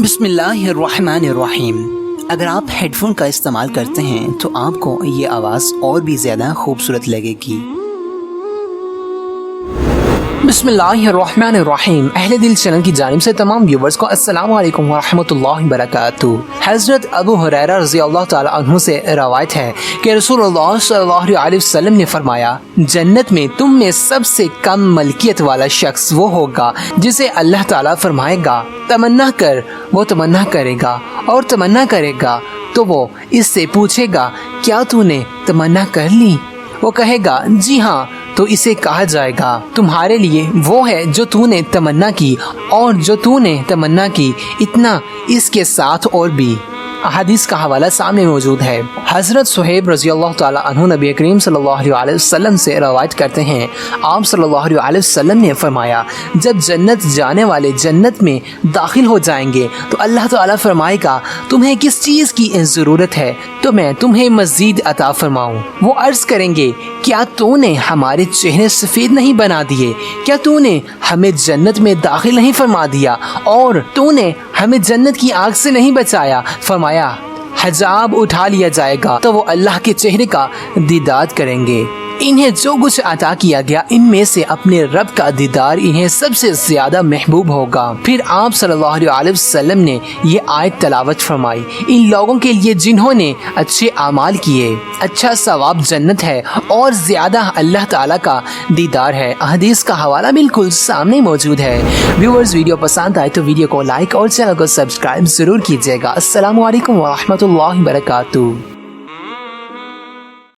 بسم اللہ الرحمن الرحیم۔ اگر آپ ہیڈ فون کا استعمال کرتے ہیں تو آپ کو یہ آواز اور بھی زیادہ خوبصورت لگے گی۔ بسم اللہ الرحمن الرحیم۔ اہل دل چینل کی جانب سے تمام ویورز کو السلام علیکم ورحمۃ اللہ وبرکاتہ۔ حضرت ابو ہریرہ رضی اللہ تعالی عنہ سے روایت ہے کہ رسول اللہ صلی اللہ علیہ وسلم نے فرمایا، جنت میں تم میں سب سے کم ملکیت والا شخص وہ ہوگا جسے اللہ تعالیٰ فرمائے گا تمنا کر، وہ تمنا کرے گا، اور تمنا کرے گا تو وہ اس سے پوچھے گا کیا تو نے تمنا کر لی؟ وہ کہے گا جی ہاں، تو اسے کہا جائے گا تمہارے لیے وہ ہے جو تو نے تمنا کی، اور جو تو نے تمنا کی اتنا اس کے ساتھ اور بھی۔ احادیث کا حوالہ سامنے موجود ہے۔ حضرت صہیب رضی اللہ تعالی عنہ نبی کریم صلی اللہ علیہ وسلم سے روایت کرتے ہیں، آپ صلی اللہ علیہ وسلم نے فرمایا، جب جنت جانے والے جنت میں داخل ہو جائیں گے تو اللہ تعالیٰ فرمائے گا تمہیں کس چیز کی ضرورت ہے تو میں تمہیں مزید عطا فرماؤں۔ وہ عرض کریں گے کیا تو نے ہمارے چہرے سفید نہیں بنا دیے؟ کیا تو نے ہمیں جنت میں داخل نہیں فرما دیا؟ اور تو نے ہمیں جنت کی آگ سے نہیں بچایا؟ فرمایا حجاب اٹھا لیا جائے گا تو وہ اللہ کے چہرے کا دیدار کریں گے۔ انہیں جو کچھ عطا کیا گیا ان میں سے اپنے رب کا دیدار انہیں سب سے زیادہ محبوب ہوگا۔ پھر آپ صلی اللہ علیہ وسلم نے یہ آیت تلاوت فرمائی، ان لوگوں کے لیے جنہوں نے اچھے اعمال کیے، اچھا ثواب جنت ہے اور زیادہ اللہ تعالیٰ کا دیدار ہے۔ حدیث کا حوالہ بالکل سامنے موجود ہے۔ ویورز، ویڈیو پسند آئے تو ویڈیو کو لائک اور چینل کو سبسکرائب ضرور کیجیے گا۔ السلام علیکم ورحمۃ اللہ وبرکاتہ۔